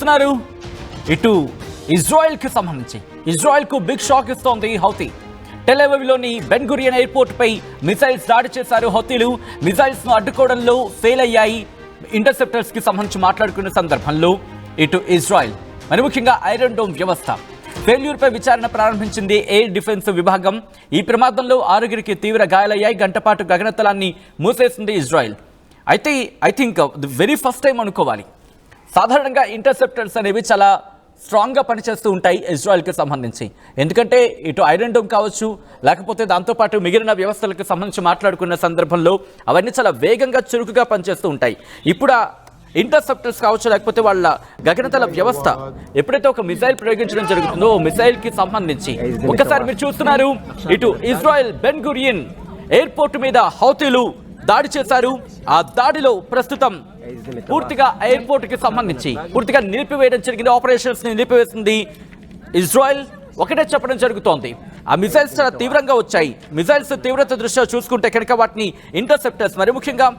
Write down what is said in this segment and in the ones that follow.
చూస్తున్నారు ఇటు ఇజ్రాయెల్ కి సంబంధించి ఇజ్రాయెల్ కు బిగ్ షాక్ ఇస్తోంది హౌతీ. టెల్ అవీవ్లోని బెన్ గురియన్ ఎయిర్పోర్ట్ పై మిసైల్స్ దాడి చేశారు హౌతీలు. మిసైల్స్ ను అడ్డుకోవడంలో ఫెయిల్ అయ్యాయి. ఇంటర్సెప్టర్స్ కి సంబంధించి మాట్లాడుకున్న సందర్భంలో ఇటు ఇజ్రాయెల్ మరి ముఖ్యంగా ఐరన్ డోమ్ వ్యవస్థ ఫెయిల్యూర్ పై విచారణ ప్రారంభించింది ఎయిర్ డిఫెన్స్ విభాగం. ఈ ప్రమాదంలో 6 తీవ్ర గాయాలయ్యాయి. గంటపాటు గగనతలాన్ని మూసేసింది ఇజ్రాయెల్. అయితే I think very first time అనుకోవాలి. సాధారణంగా ఇంటర్సెప్టర్స్ అనేవి చాలా స్ట్రాంగ్గా పనిచేస్తూ ఉంటాయి ఇజ్రాయెల్కి సంబంధించి. ఎందుకంటే ఇటు ఐరన్ డోమ్ కావచ్చు, లేకపోతే దాంతోపాటు మిగిలిన వ్యవస్థలకు సంబంధించి మాట్లాడుకున్న సందర్భంలో అవన్నీ చాలా వేగంగా చురుకుగా పనిచేస్తూ ఉంటాయి. ఇప్పుడు ఇంటర్సెప్టర్స్ కావచ్చు, లేకపోతే వాళ్ళ గగనతల వ్యవస్థ ఎప్పుడైతే ఒక మిసైల్ ప్రయోగించడం జరుగుతుందో మిసైల్ కి సంబంధించి ఒక్కసారి మీరు చూస్తున్నారు ఇటు ఇజ్రాయెల్ బెన్ గురియన్ ఎయిర్పోర్ట్ మీద హౌతీలు దాడి చేశారు. ఆ దాడిలో ప్రస్తుతం పూర్తిగా ఎయిర్పోర్ట్ కి సంబంధించి పూర్తిగా నిలిపివేయడం జరిగింది. ఆపరేషన్స్ ని నిలిపివేసింది ఇజ్రాయెల్. ఒకటే చెప్పడం జరుగుతోంది, ఆ మిసైల్స్ చాలా తీవ్రంగా వచ్చాయి. మిసైల్స్ తీవ్రత దృష్ట్యా చూసుకుంటే కనుక వాటిని ఇంటర్సెప్టర్స్ మరి ముఖ్యంగా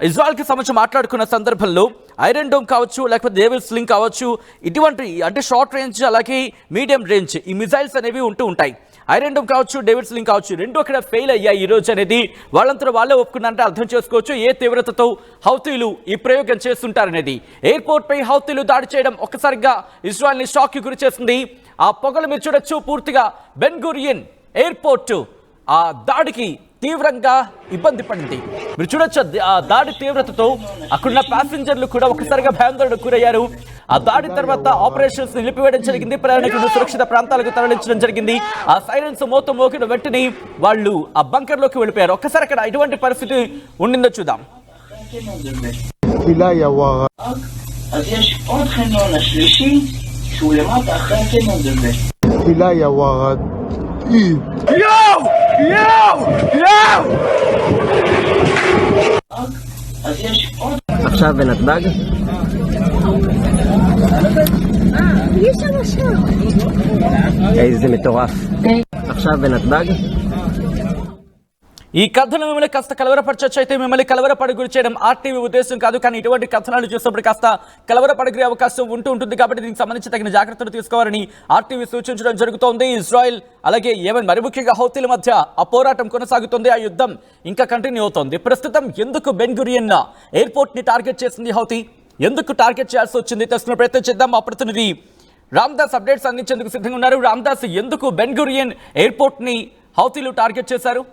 ఇజ్రాయెల్ కి సంబంధించి మాట్లాడుకున్న సందర్భంలో ఐరన్ డోమ్ కావచ్చు, లేకపోతే డేవిల్ స్లింగ్ కావచ్చు, ఇటువంటి అంటే షార్ట్ రేంజ్ అలాగే మీడియం రేంజ్ ఈ మిసైల్స్ అనేవి ఉంటూ ఉంటాయి. ఐరన్ డోమ్ కావచ్చు, డేవిడ్ స్లింగ్ కావచ్చు, రెండు అక్కడ ఫెయిల్ అయ్యాయి ఈ రోజు అనేది వాళ్ళంతా వాళ్ళే ఒప్పుకున్నారంటే అర్థం చేసుకోవచ్చు ఏ తీవ్రతతో హౌతీలు ఈ ప్రయోగం చేస్తుంటారనేది. ఎయిర్పోర్ట్ పై హౌతీలు దాడి చేయడం ఒక్కసారిగా ఇజ్రాయెల్ ని షాక్ కి గురి చేసింది. ఆ పొగలు మీరు చూడొచ్చు. పూర్తిగా బెన్ గురియన్ ఎయిర్పోర్ట్ ఆ దాడికి తీవ్రంగా ఇబ్బంది పడింది. మీరు చూడొచ్చు ఆ దాడి తీవ్రతతో అక్కడున్న ప్యాసింజర్లు కూడా ఒక్కసారిగా భయాందోళనకు గురయ్యారు. ఆ దాడి తర్వాత ఆపరేషన్స్ నిలిపివేయడం జరిగింది. ప్రయాణికులను సురక్షిత ప్రాంతాలకు తరలించడం జరిగింది. ఆ సైలెన్స్ మోగిన వెంటనే వాళ్ళు ఆ బంకర్ లోకి వెళ్ళిపోయారు. ఒక్కసారి అక్కడ ఎటువంటి పరిస్థితి ఉండిందో చూద్దాం. עכשיו בנתב"ג? איזה מטורף. עכשיו בנתב"ג? ఈ కథను మిమ్మల్ని కాస్త కలవరపరచొచ్చు. అయితే మిమ్మల్ని కలవరపడి గురి చేయడం ఆర్టీవీ ఉద్దేశం కాదు. కానీ ఇటువంటి కథనాలు చూసినప్పుడు కాస్త కలవరపడిగే అవకాశం ఉంటుంది. కాబట్టి దీనికి సంబంధించి తగిన జాగ్రత్తలు తీసుకోవాలని ఆర్టీవీ సూచించడం జరుగుతోంది. ఇజ్రాయెల్ అలాగే యెమెన్ మరి ముఖ్యంగా హౌతీల మధ్య ఆ పోరాటం కొనసాగుతుంది. ఆ యుద్ధం ఇంకా కంటిన్యూ అవుతోంది. ప్రస్తుతం ఎందుకు బెన్ గురియన్ ఎయిర్పోర్ట్ ని టార్గెట్ చేసింది హౌతీ? ఎందుకు టార్గెట్ చేయాల్సి వచ్చింది తెలుసుకునే ప్రయత్నం చేద్దాం. మా ప్రతినిధి రామ్దాస్ అప్డేట్స్ అందించేందుకు సిద్ధంగా ఉన్నారు. రామ్దాస్, ఎందుకు బెన్ గురియన్ ఎయిర్పోర్ట్ ని హౌతీలు టార్గెట్ చేశారు?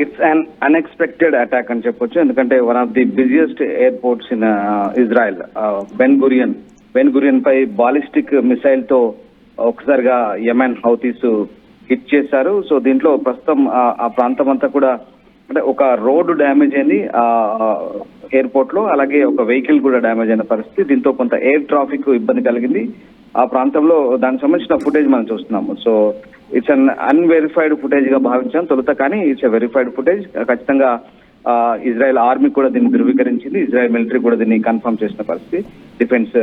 ఇట్స్ అన్ అన్ఎక్స్పెక్టెడ్ అటాక్ అని చెప్పొచ్చు. ఎందుకంటే one of the busiest airports in Israel Ben Gurion పై బాలిస్టిక్ మిసైల్ తో ఒకసారిగా యెమెన్ హౌతీస్ హిట్ చేశారు. సో దీంట్లో ప్రస్తుతం ఆ ప్రాంతం అంతా కూడా అంటే ఒక రోడ్డు డ్యామేజ్ అయింది ఎయిర్పోర్ట్ లో, అలాగే ఒక వెహికల్ కూడా డ్యామేజ్ అయిన పరిస్థితి. దీంతో కొంత ఎయిర్ ట్రాఫిక్ ఇబ్బంది కలిగింది ఆ ప్రాంతంలో. దానికి సంబంధించిన ఫుటేజ్ మనం చూస్తున్నాము. So it's an unverified footage గా భావించాం తొలుత, కానీ ఇట్స్ ఎ వెరిఫైడ్ ఫుటేజ్. ఖచ్చితంగా ఇజ్రాయెల్ ఆర్మీ కూడా దీన్ని ధృవీకరించింది. ఇజ్రాయెల్ మిలిటరీ కూడా దీన్ని కన్ఫర్మ్ చేసిన పరిస్థితి, డిఫెన్స్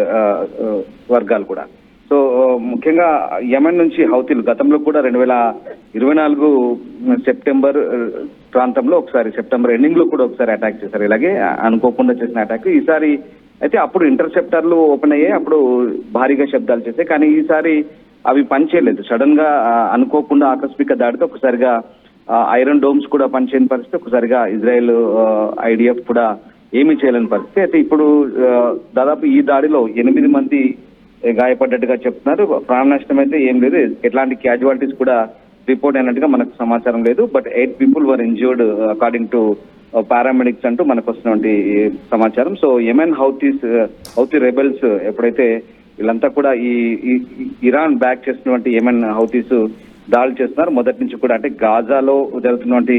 వర్గాలు కూడా. సో ముఖ్యంగా యెమెన్ నుంచి హౌతీలు గతంలో కూడా 2024 సెప్టెంబర్ ప్రాంతంలో ఒకసారి, సెప్టెంబర్ ఎండింగ్ లో కూడా ఒకసారి అటాక్ చేశారు. ఇలాగే అనుకోకుండా చేసిన అటాక్. ఈసారి అయితే అప్పుడు ఇంటర్సెప్టర్లు ఓపెన్ అయ్యాయి, అప్పుడు భారీగా శబ్దాలు చేశాయి. కానీ ఈసారి అవి పనిచేయలేదు. సడన్ గా అనుకోకుండా ఆకస్మిక దాడితో ఒకసారిగా ఐరన్ డోమ్స్ కూడా పనిచేయని పరిస్థితి, ఒకసారిగా ఇజ్రాయెల్ ఐడిఎఫ్ కూడా ఏమీ చేయలేని పరిస్థితి. అయితే ఇప్పుడు దాదాపు ఈ దాడిలో 8 మంది గాయపడ్డట్టుగా చెప్తున్నారు. ప్రాణ నష్టం అయితే ఏం లేదు, ఎట్లాంటి క్యాజువాలిటీస్ కూడా రిపోర్ట్ అయినట్టుగా మనకు సమాచారం లేదు. But 8 people were injured according to paramedics అంటూ మనకు వస్తున్నటువంటి సమాచారం. సో యెమెన్ హౌతీ రెబెల్స్ ఎప్పుడైతే వీళ్ళంతా కూడా ఈ ఇరాన్ బ్యాక్ చేస్తున్నటువంటి యెమెన్ హౌతీస్ దాడులు చేస్తున్నారు మొదటి నుంచి కూడా. అంటే గాజాలో జరుగుతున్నటువంటి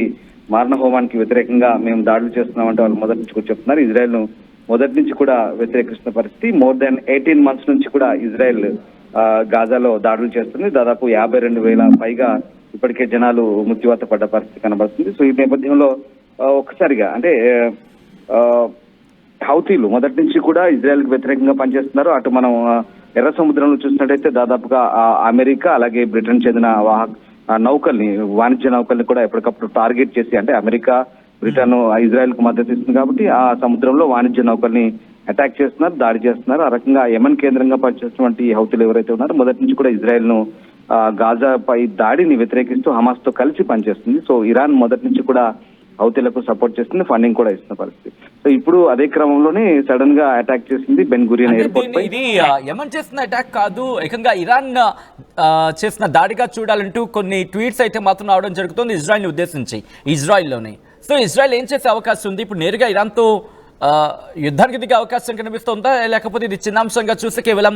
మారణ హోమానికి వ్యతిరేకంగా మేము దాడులు చేస్తున్నామంటే వాళ్ళు మొదటి నుంచి కూడా చెప్తున్నారు. ఇజ్రాయెల్ ను మొదటి నుంచి కూడా వ్యతిరేకిస్తున్న పరిస్థితి. మోర్ దాన్ 18 months నుంచి కూడా ఇజ్రాయెల్ గాజాలో దాడులు చేస్తుంది. దాదాపు 52,000 పైగా ఇప్పటికే జనాలు మృత్యువాత పడ్డ పరిస్థితి కనబడుతుంది. సో ఈ నేపథ్యంలో ఒక్కసారిగా అంటే హౌతీలు మొదటి నుంచి కూడా ఇజ్రాయెల్ కి వ్యతిరేకంగా పనిచేస్తున్నారు. అటు మనం ఎర్ర సముద్రంలో చూసినట్టయితే దాదాపుగా అమెరికా అలాగే బ్రిటన్ చెందిన నౌకల్ని, వాణిజ్య నౌకల్ని కూడా ఎప్పటికప్పుడు టార్గెట్ చేసి, అంటే అమెరికా బ్రిటన్ ఇజ్రాయెల్ కు మద్దతు ఇస్తుంది కాబట్టి ఆ సముద్రంలో వాణిజ్య నౌకల్ని అటాక్ చేస్తున్నారు, దాడి చేస్తున్నారు. ఆ రకంగా యెమెన్ కేంద్రంగా పనిచేస్తున్నటువంటి హౌతీలు ఎవరైతే ఉన్నారో మొదటి నుంచి కూడా ఇజ్రాయెల్ ను గాజాపై దాడిని వ్యతిరేకిస్తూ హమాస్ తో కలిసి పనిచేస్తుంది. సో ఇరాన్ మొదటి నుంచి కూడా హౌతీలకు సపోర్ట్ చేస్తుంది, ఫండింగ్ కూడా ఇస్తున్న పరిస్థితి. సో ఇప్పుడు అదే క్రమంలోనే సడన్ గా అటాక్ చేసింది బెన్ గురియన్ ఎయిర్పోర్ట్ పై. ఇది యెమెన్ చేసిన అటాక్ కాదు, ఏకంగా ఇరాన్ చేసిన దాడిగా చూడాలంటూ కొన్ని ట్వీట్స్ అయితే మాత్రం రావడం జరుగుతుంది ఇజ్రాయెల్ ఉద్దేశించి, ఇజ్రాయెల్లోనే. సో ఇజ్రాయెల్ ఏం చేసే అవకాశం ఉంది ఇప్పుడు? నేరుగా ఇరాన్తో యుద్ధానికి దిగే అవకాశం కనిపిస్తుందా, లేకపోతే ఇది చిన్న అంశంగా చూసి కేవలం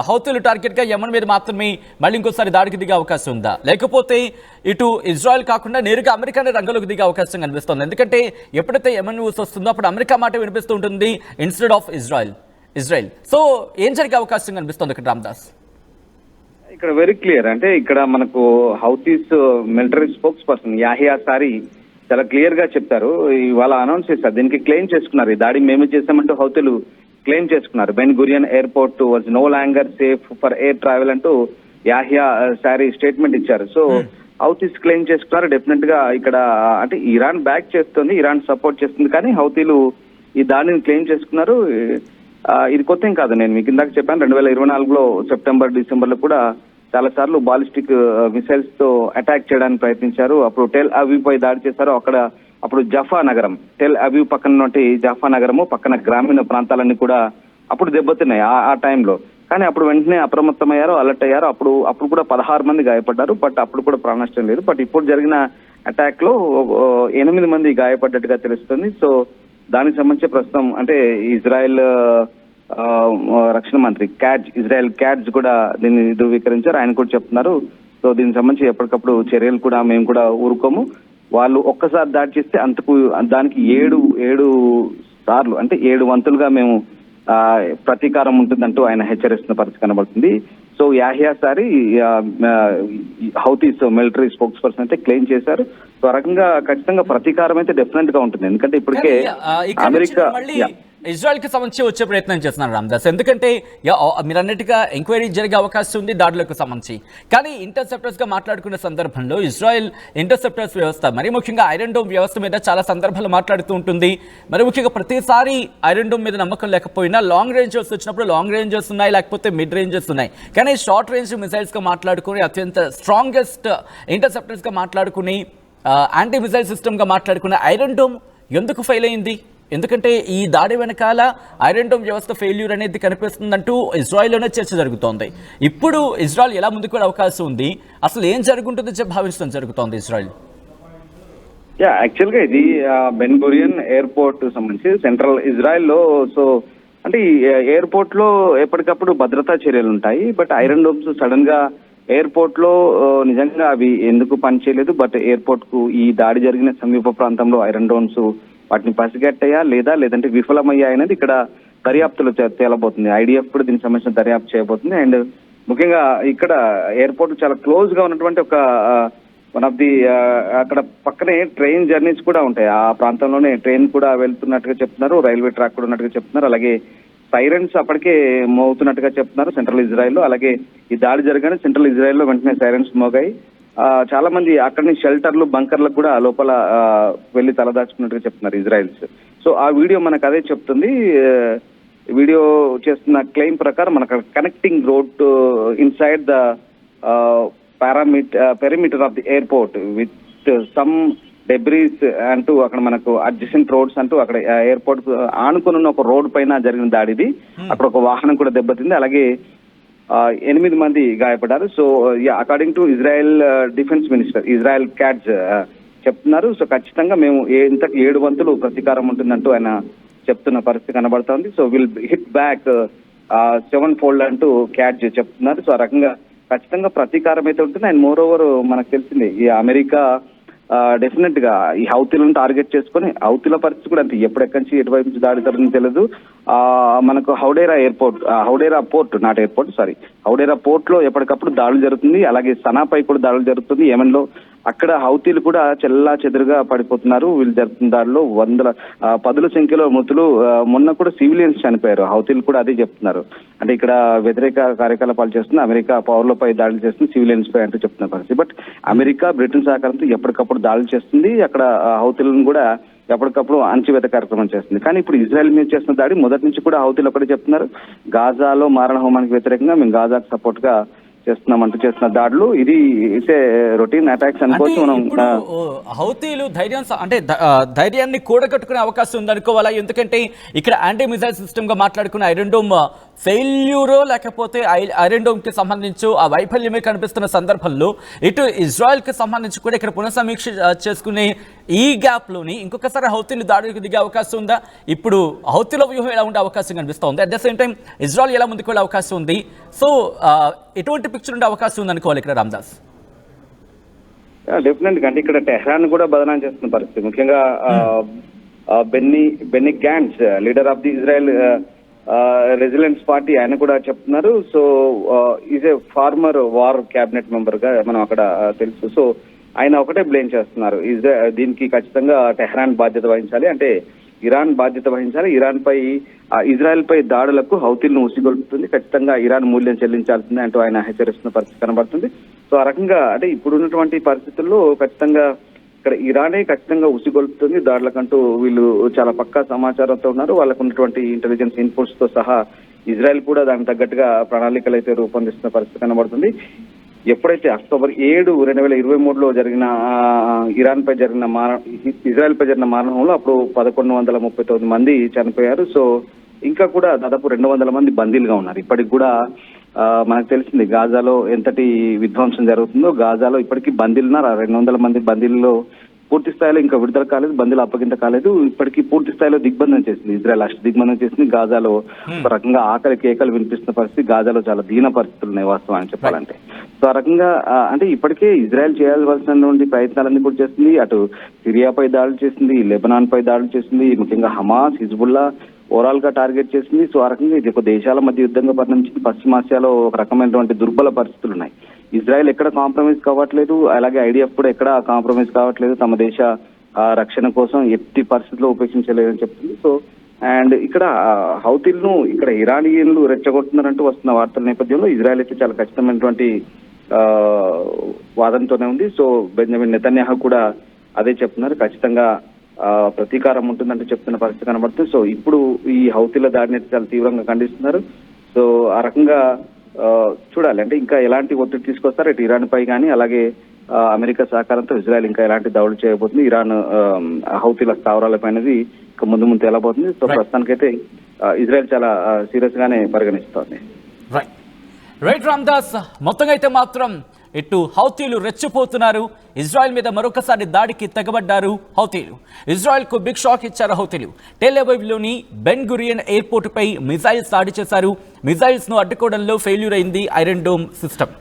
హౌతీలు టార్గెట్ గా యెమెన్ మీద మాత్రమే మళ్ళీ ఇంకోసారి దాడికి దిగే అవకాశం ఉందా, లేకపోతే ఇటు ఇజ్రాయెల్ కాకుండా నేరుగా అమెరికానే రంగంలోకి దిగే అవకాశం కనిపిస్తుంది? ఎందుకంటే ఎప్పుడైతే యెమెన్ న్యూస్ వస్తుందో అప్పుడు అమెరికా మాట వినిపిస్తూ ఉంటుంది ఇన్స్టెడ్ ఆఫ్ ఇజ్రాయెల్. సో ఏం జరిగే అవకాశం కనిపిస్తుంది ఇక్కడ రామ్దాస్? ఇక్కడ వెరీ క్లియర్, అంటే ఇక్కడ మనకు Houthis military spokes person Yahya sorry చాలా క్లియర్ గా చెప్తారు. ఇవాళ అనౌన్స్ చేశారు, దీనికి క్లెయిమ్ చేసుకున్నారు, ఈ దాడి మేమే చేశామంటూ హౌతీలు క్లెయిమ్ చేసుకున్నారు. Ben Gurion airport was no longer safe for air travel అంటూ యాహియా సారీ స్టేట్మెంట్ ఇచ్చారు. సో హౌతీస్ క్లెయిమ్ చేసుకున్నారు. డెఫినెట్ గా ఇక్కడ అంటే ఇరాన్ బ్యాక్ చేస్తుంది, ఇరాన్ సపోర్ట్ చేస్తుంది, కానీ హౌతీలు ఈ దాడిని క్లెయిమ్ చేసుకున్నారు. ఇది కొత్త ఏం కాదు, నేను మీకు ఇందాక చెప్పాను 2024లో సెప్టెంబర్ డిసెంబర్ లో కూడా చాలా సార్లు బాలిస్టిక్ మిసైల్స్ తో అటాక్ చేయడానికి ప్రయత్నించారు. అప్పుడు టెల్ అవీవ్ పై దాడి చేశారు. అప్పుడు జఫా నగరం, టెల్ అవీవ్ పక్కన జఫా నగరము పక్కన గ్రామీణ ప్రాంతాలన్నీ కూడా అప్పుడు దెబ్బతిన్నాయి ఆ టైంలో. కానీ అప్పుడు వెంటనే అప్రమత్తమయ్యారు, అలర్ట్ అయ్యారు. అప్పుడు కూడా 16 మంది గాయపడ్డారు, బట్ అప్పుడు కూడా ప్రాణ నష్టం లేదు. బట్ ఇప్పుడు జరిగిన అటాక్ లో 8 మంది గాయపడ్డట్టుగా తెలుస్తుంది. సో దానికి సంబంధించి ప్రస్తుతం అంటే ఇజ్రాయెల్ రక్షణ మంత్రి ఇజ్రాయెల్ క్యాట్జ్ కూడా దీన్ని ధృవీకరించారు. ఆయన కూడా చెప్తున్నారు, సో దీనికి సంబంధించి ఎప్పటికప్పుడు చర్యలు కూడా మేము కూడా ఊరుకోము, వాళ్ళు ఒక్కసారి దాడి చేస్తే దానికి 7 సార్లు అంటే 7 వంతులుగా మేము ప్రతీకారం ఉంటుందంటూ ఆయన హెచ్చరిస్తున్న పరిస్థితి కనబడుతుంది. So Yahya sorry Houthis military spokes person అయితే క్లెయిమ్ చేశారు. సో ఆ రకంగా ఖచ్చితంగా ప్రతీకారం అయితే డెఫినెట్ గా ఉంటుంది, ఎందుకంటే ఇప్పటికే అమెరికా ఇజ్రాయెల్ కి సంబంధించి వచ్చే ప్రయత్నం చేస్తున్నారు రామ్దాస్. ఎందుకంటే మీరు అన్నట్టుగా ఎంక్వైరీ జరిగే అవకాశం ఉంది దాడులకు సంబంధించి. కానీ ఇంటర్సెప్టర్స్ గా మాట్లాడుకునే సందర్భంలో ఇజ్రాయెల్ ఇంటర్సెప్టర్స్ వ్యవస్థ, మరి ముఖ్యంగా ఐరన్ డోమ్ వ్యవస్థ మీద చాలా సందర్భాలు మాట్లాడుతూ ఉంటుంది. మరి ముఖ్యంగా ప్రతిసారి ఐరన్ డోమ్ మీద నమ్మకం లేకపోయినా లాంగ్ రేంజర్స్ వచ్చినప్పుడు లాంగ్ రేంజర్స్ ఉన్నాయి, లేకపోతే మిడ్ రేంజర్స్ ఉన్నాయి. కానీ షార్ట్ రేంజ్ మిసైల్స్ గా మాట్లాడుకుని అత్యంత స్ట్రాంగెస్ట్ ఇంటర్సెప్టర్స్ గా మాట్లాడుకుని యాంటీ మిసైల్ సిస్టమ్ గా మాట్లాడుకునే ఐరన్ డోమ్ ఎందుకు ఫెయిల్ అయింది? ఎందుకంటే ఈ దాడి వెనకాల ఐరన్ డోమ్ వ్యవస్థ ఫెయిల్యూర్ అనేది కనిపిస్తుందంటూ ఇజ్రాయెల్లోనే చర్చ జరుగుతోంది. ఇప్పుడు ఇజ్రాయెల్ ఎలా ముందుకు వెళ్ళే అవకాశం ఉంది, అసలు ఏం జరుగుతుందో భావించడం జరుగుతోంది ఇజ్రాయెల్? యాక్చువల్ గా ఇది బెన్ గురియన్ ఎయిర్పోర్ట్ సంబంధించి సెంట్రల్ ఇజ్రాయెల్ లో. సో అంటే ఈ ఎయిర్పోర్ట్ లో ఎప్పటికప్పుడు భద్రతా చర్యలు ఉంటాయి, బట్ ఐరన్ డోమ్స్ సడన్ గా ఎయిర్పోర్ట్ లో నిజంగా అవి ఎందుకు పనిచేయలేదు, బట్ ఎయిర్పోర్ట్ కు ఈ దాడి జరిగిన సమీప ప్రాంతంలో ఐరన్ డోమ్స్ వాటిని పసిగట్టాయా లేదంటే విఫలమయ్యాయి అనేది ఇక్కడ దర్యాప్తులు తేలబోతుంది. ఐడిఎఫ్ కూడా దీనికి సంబంధించిన దర్యాప్తు చేయబోతుంది. అండ్ ముఖ్యంగా ఇక్కడ ఎయిర్పోర్ట్ చాలా క్లోజ్ గా ఉన్నటువంటి ఒక వన్ ఆఫ్ ది అక్కడ పక్కనే ట్రైన్ జర్నీస్ కూడా ఉంటాయి, ఆ ప్రాంతంలోనే ట్రైన్ కూడా వెళ్తున్నట్టుగా చెప్తున్నారు, రైల్వే ట్రాక్ కూడా ఉన్నట్టుగా చెప్తున్నారు. అలాగే సైరన్స్ అప్పటికే మోగుతున్నట్టుగా చెప్తున్నారు సెంట్రల్ ఇజ్రాయెల్లో. అలాగే ఈ దాడి జరగానే సెంట్రల్ ఇజ్రాయెల్లో వెంటనే సైరన్స్ మోగాయి. చాలా మంది అక్కడి షెల్టర్లు బంకర్లకు కూడా లోపల వెళ్లి తలదాచుకున్నట్టుగా చెప్తున్నారు ఇజ్రాయెల్స్. సో ఆ వీడియో మనకు అదే చెప్తుంది. వీడియో చేస్తున్న క్లెయిమ్ ప్రకారం మనకు connecting road inside the perimeter of the airport with some debris అంటూ అక్కడ మనకు అడ్జసెంట్ రోడ్స్ అంటూ అక్కడ ఎయిర్పోర్ట్ ఆనుకుని ఒక రోడ్ పైన జరిగిన దాడిది. అక్కడ ఒక వాహనం కూడా దెబ్బతింది. అలాగే 8 మంది గాయపడ్డారు. So according to Israel defence minister Israel Katz చెప్తున్నారు. సో ఖచ్చితంగా మేము ఇంతకు 7 వంతులు ప్రతీకారం ఉంటుందంటూ ఆయన చెప్తున్న పరిస్థితి కనబడుతోంది. So will hit back 7-fold అంటూ క్యాట్జ్ చెప్తున్నారు. సో ఆ రకంగా ఖచ్చితంగా ప్రతీకారం అయితే ఉంటుంది. అండ్ మోర్ ఓవర్ మనకు తెలిసింది ఈ అమెరికా డెఫినెట్ గా ఈ హౌతీలను టార్గెట్ చేసుకుని హౌతీల పరిస్థితి కూడా అంతే, ఎప్పుడెక్కడి నుంచి ఎటువైపు నుంచి దాడి జరుగుతుందో తెలియదు. మనకు హౌడేరా పోర్ట్ లో ఎప్పటికప్పుడు దాడులు జరుగుతుంది. అలాగే సనాపై కూడా దాడులు జరుగుతుంది యెమెన్ లో. అక్కడ హౌతీలు కూడా చెల్లా చెదురుగా పడిపోతున్నారు. వీళ్ళు జరుగుతున్న దాడిలో పదుల సంఖ్యలో మృతులు. మొన్న కూడా సివిలియన్స్ చనిపోయారు. హౌతీలు కూడా అదే చెప్తున్నారు. అంటే ఇక్కడ వ్యతిరేక కార్యకలాపాలు చేస్తుంది అమెరికా, పౌరులపై దాడులు చేస్తుంది సివిలియన్స్ పై అంటూ చెప్తున్న పరిస్థితి. బట్ అమెరికా బ్రిటన్ సహకారంతో ఎప్పటికప్పుడు దాడులు చేస్తుంది. అక్కడ హౌతీలను కూడా ఎప్పటికప్పుడు అణచివేత కార్యక్రమం చేస్తుంది. కానీ ఇప్పుడు ఇజ్రాయెల్ మీద చేస్తున్న దాడి మొదటి నుంచి కూడా హౌతీలు ఒకటే చెప్తున్నారు, గాజాలో మారణ హోమానికి వ్యతిరేకంగా మేము గాజాకు సపోర్ట్ గా చేస్తున్నామంటూ చేస్తున్న దాడులు. ఇది అయితే రొటీన్ అటాక్స్ అనుకోవచ్చు మనం. హౌతీలు ధైర్యాన్ని కూడగట్టుకునే అవకాశం ఉందనుకోవాలా? ఎందుకంటే ఇక్కడ యాంటీ మిసైల్ సిస్టమ్ గా మాట్లాడుకున్న ఐరన్ డోమ్ ఫెయిల్యూరో లేకపోతే ఐరన్ డోమ్ కి సంబంధించి ఆ వైఫల్యమే కనిపిస్తున్న సందర్భంలో ఇటు ఇజ్రాయెల్ కి సంబంధించి కూడా ఇక్కడ పునఃసమీక్ష చేసుకునే ఈ గ్యాప్ లోని ఇంకొకసారి హౌతీలు దాడులకు దిగే అవకాశం ఉందా? ఇప్పుడు హౌతీల వ్యూహం ఎలా ఉండే అవకాశం కనిపిస్తోంది, at the same time Israel ఎలా ముందుకు వెళ్ళే అవకాశం ఉంది? సో ఎటువంటి పిక్చర్ ఉండే అవకాశం ఉంది అనుకోవాలి ఇక్కడ రామ్దాస్? డెఫినెట్ గా అంటే ఇక్కడ టెహ్రాన్ కూడా బదనాం చేస్తున్న పరిస్థితి. ముఖ్యంగా Benny Gantz, leader of the Israel Residence party, ఆయన కూడా చెప్తున్నారు. So is a former war cabinet member గా మనం అక్కడ తెలుసు. సో ఆయన ఒకటే బ్లేమ్ చేస్తున్నారు, దీనికి ఖచ్చితంగా టెహ్రాన్ బాధ్యత వహించాలి, అంటే ఇరాన్ బాధ్యత వహించాలి. ఇజ్రాయెల్ పై దాడులకు హౌతీలను ఉసిగొల్పుతుంది, ఖచ్చితంగా ఇరాన్ మూల్యం చెల్లించాల్సిందే అంటూ ఆయన హెచ్చరిస్తున్న పరిస్థితి కనబడుతుంది. సో ఆ రకంగా అంటే ఇప్పుడున్నటువంటి పరిస్థితుల్లో ఖచ్చితంగా ఇక్కడ ఇరానే ఖచ్చితంగా ఉసిగొల్పుతుంది దాడులకంటూ వీళ్ళు చాలా పక్కా సమాచారంతో ఉన్నారు. వాళ్ళకు ఉన్నటువంటి ఇంటెలిజెన్స్ ఇన్పుట్స్ తో సహా ఇజ్రాయెల్ కూడా దానికి తగ్గట్టుగా ప్రణాళికలు అయితే రూపొందిస్తున్న పరిస్థితి కనబడుతుంది. ఎప్పుడైతే అక్టోబర్ 7, 2023లో జరిగిన ఇజ్రాయెల్ పై జరిగిన మారణంలో అప్పుడు 1139 మంది చనిపోయారు. సో ఇంకా కూడా దాదాపు 200 మంది బందీలుగా ఉన్నారు. ఇప్పటికి కూడా మనకు తెలిసింది గాజాలో ఎంతటి విధ్వంసం జరుగుతుందో. గాజాలో ఇప్పటికీ బందీలున్నారు. 200 మంది బందీల్లో పూర్తి స్థాయిలో ఇంకా విడుదల కాలేదు, బందీలు అప్పగింత కాలేదు. ఇప్పటికీ పూర్తి స్థాయిలో దిగ్బంధం చేసింది ఇజ్రాయెల్, దిగ్బంధం చేసింది. గాజాలో ఒక రకంగా ఆకలి కేకలు వినిపిస్తున్న పరిస్థితి. గాజాలో చాలా దీన పరిస్థితులు ఉన్నాయి వాస్తవాన్ని చెప్పాలంటే. సో ఆ రకంగా అంటే ఇప్పటికే ఇజ్రాయెల్ చేయాల్సినటువంటి ప్రయత్నాలన్నీ కూడా చేస్తుంది. అటు సిరియాపై దాడులు చేసింది, లెబనాన్ పై దాడులు చేసింది, ముఖ్యంగా హమాస్, హిజ్బుల్లా ఓవరాల్ గా టార్గెట్ చేసింది. సో ఆ రకంగా ఇది ఒక దేశాల మధ్య యుద్ధంగా పరిణమించింది. పశ్చిమాసియాలో ఒక రకమైనటువంటి దుర్బల పరిస్థితులు ఉన్నాయి. ఇజ్రాయెల్ ఎక్కడ కాంప్రమైజ్ కావట్లేదు, అలాగే ఐడిఎఫ్ కూడా ఎక్కడ కాంప్రమైజ్ కావట్లేదు. తమ దేశ రక్షణ కోసం ఎట్టి పరిస్థితుల్లో ఉపేక్షించలేదని చెప్తుంది. సో అండ్ ఇక్కడ హౌతీలను ఇక్కడ ఇరానియన్లు రెచ్చగొడుతున్నారంటూ వస్తున్న వార్తల నేపథ్యంలో ఇజ్రాయెల్ అయితే చాలా ఖచ్చితమైనటువంటి వాదనతోనే ఉంది. సో బెంజమిన్ నెతన్యాహు కూడా అదే చెప్తున్నారు, ఖచ్చితంగా ప్రతీకారం ఉంటుందంటే చెప్తున్న పరిస్థితి కనబడుతుంది. సో ఇప్పుడు ఈ హౌతీల దాడిని చాలా తీవ్రంగా ఖండిస్తున్నారు. సో ఆ రకంగా చూడాలి అంటే ఇంకా ఎలాంటి ఒత్తిడి తీసుకొస్తారు ఇటు ఇరాన్ పై కానీ, అలాగే అమెరికా సహకారంతో ఇజ్రాయెల్ ఇంకా ఎలాంటి దాడులు చేయబోతుంది, ఇరాన్ హౌతీల స్థావరాలపైనది ఇంకా ముందు వెళ్ళబోతుంది. సో ప్రస్తుతానికైతే ఇజ్రాయెల్ చాలా సీరియస్ గానే పరిగణిస్తోంది. రైట్ రామ్దాస్, మొత్తంగా అయితే మాత్రం ఇటు హౌతీలు రెచ్చిపోతున్నారు, ఇజ్రాయెల్ మీద మరొకసారి దాడికి తెగబడ్డారు హౌతీలు. ఇజ్రాయెల్కు బిగ్ షాక్ ఇచ్చారు హౌతీలు. టెల్-అవీవ్లోని బెన్ గురియన్ ఎయిర్పోర్ట్ పై మిజైల్స్ దాడి చేశారు. మిజైల్స్ ను అడ్డుకోవడంలో ఫెయిల్యూర్ అయింది ఐరన్ డోమ్ సిస్టమ్.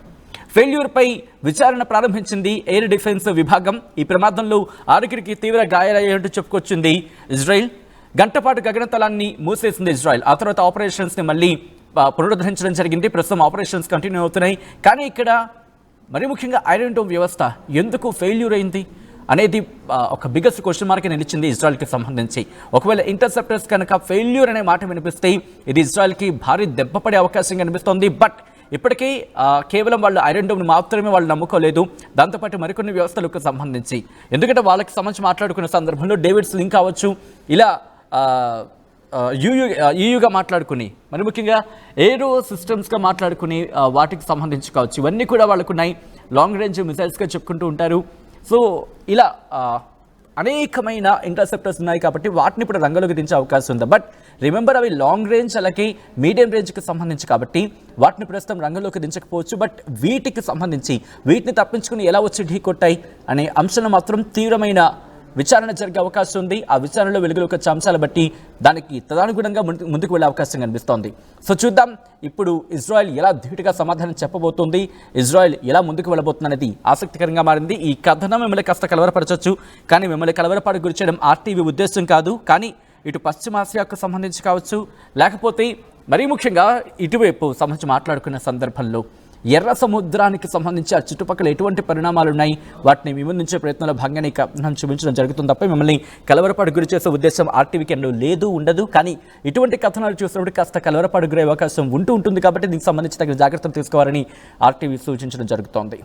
ఫెయిల్యూర్ పై విచారణ ప్రారంభించింది ఎయిర్ డిఫెన్స్ విభాగం. ఈ ప్రమాదంలో 6 తీవ్ర గాయాలయ్యారంటూ చెప్పుకొచ్చింది ఇజ్రాయెల్. గంటపాటు గగనతలాన్ని మూసేసింది ఇజ్రాయెల్. ఆ తర్వాత ఆపరేషన్స్ ని మళ్ళీ పునరుద్ధరించడం జరిగింది. ప్రస్తుతం ఆపరేషన్స్ కంటిన్యూ అవుతున్నాయి. కానీ ఇక్కడ మరి ముఖ్యంగా ఐరన్ డోమ్ వ్యవస్థ ఎందుకు ఫెయిల్యూర్ అయింది అనేది ఒక బిగ్గెస్ట్ క్వశ్చన్ మార్క్ నిలిచింది ఇజ్రాయెల్కి సంబంధించి. ఒకవేళ ఇంటర్సెప్టర్స్ కనుక ఫెయిల్యూర్ అనే మాట వినిపిస్తే ఇది ఇజ్రాయెల్కి భారీ దెబ్బ పడే అవకాశం కనిపిస్తోంది. బట్ ఇప్పటికీ కేవలం వాళ్ళు ఐరన్ డోమ్ని మాత్రమే వాళ్ళు నమ్ముకోలేదు, దాంతోపాటు మరికొన్ని వ్యవస్థలకు సంబంధించి. ఎందుకంటే వాళ్ళకి సంబంధించి మాట్లాడుకునే సందర్భంలో డేవిడ్స్ లింక్ కావచ్చు, ఇలా యూయూగా మాట్లాడుకుని మరి ముఖ్యంగా ఏరో సిస్టమ్స్గా మాట్లాడుకుని వాటికి సంబంధించి కావచ్చు, ఇవన్నీ కూడా వాళ్ళకున్నాయి. లాంగ్ రేంజ్ మిసైల్స్గా చెప్పుకుంటూ ఉంటారు. సో ఇలా అనేకమైన ఇంటర్సెప్టర్స్ ఉన్నాయి కాబట్టి వాటిని ఇప్పుడు రంగంలోకి దించే అవకాశం ఉంది. బట్ రిమెంబర్, అవి లాంగ్ రేంజ్ అలాగే మీడియం రేంజ్కి సంబంధించి కాబట్టి వాటిని ప్రస్తుతం రంగంలోకి దించకపోవచ్చు. బట్ వీటికి సంబంధించి వీటిని తప్పించుకుని ఎలా వచ్చి ఢీ కొట్టాయి అనే అంశంలో మాత్రం తీవ్రమైన విచారణ జరిగే అవకాశం ఉంది. ఆ విచారణలో వెలుగులోకి వచ్చే అంశాలు బట్టి దానికి తదనుగుణంగా ముందుకు వెళ్ళే అవకాశం కనిపిస్తోంది. సో చూద్దాం ఇప్పుడు ఇజ్రాయెల్ ఎలా ధీటుగా సమాధానం చెప్పబోతోంది, ఇజ్రాయెల్ ఎలా ముందుకు వెళ్ళబోతుంది అనేది ఆసక్తికరంగా మారింది. ఈ కథనం మిమ్మల్ని కాస్త కలవరపరచవచ్చు, కానీ మిమ్మల్ని కలవరపాటు గురి చేయడం ఆర్టీవీ ఉద్దేశం కాదు. కానీ ఇటు పశ్చిమాసియాకు సంబంధించి కావచ్చు, లేకపోతే మరీ ముఖ్యంగా ఇటువైపు సంబంధించి మాట్లాడుకున్న సందర్భంలో ఎర్ర సముద్రానికి సంబంధించి ఆ చుట్టుపక్కల ఎటువంటి పరిణామాలు ఉన్నాయి వాటిని వివరించే ప్రయత్నంలో భాగంగానే కథనం చూపించడం జరుగుతుంది తప్ప మిమ్మల్ని కలవరపాటు గురి చేసే ఉద్దేశం ఆర్టీవీకి లేదు, ఉండదు. కానీ ఇటువంటి కథనాలు చూసినప్పుడు కాస్త కలవరపాటు గురే అవకాశం ఉంటుంది కాబట్టి దీనికి సంబంధించి తగిన జాగ్రత్తలు తీసుకోవాలని ఆర్టీవీ సూచించడం జరుగుతోంది.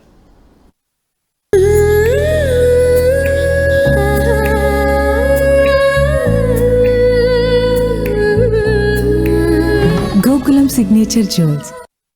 Gokulam signature jewels.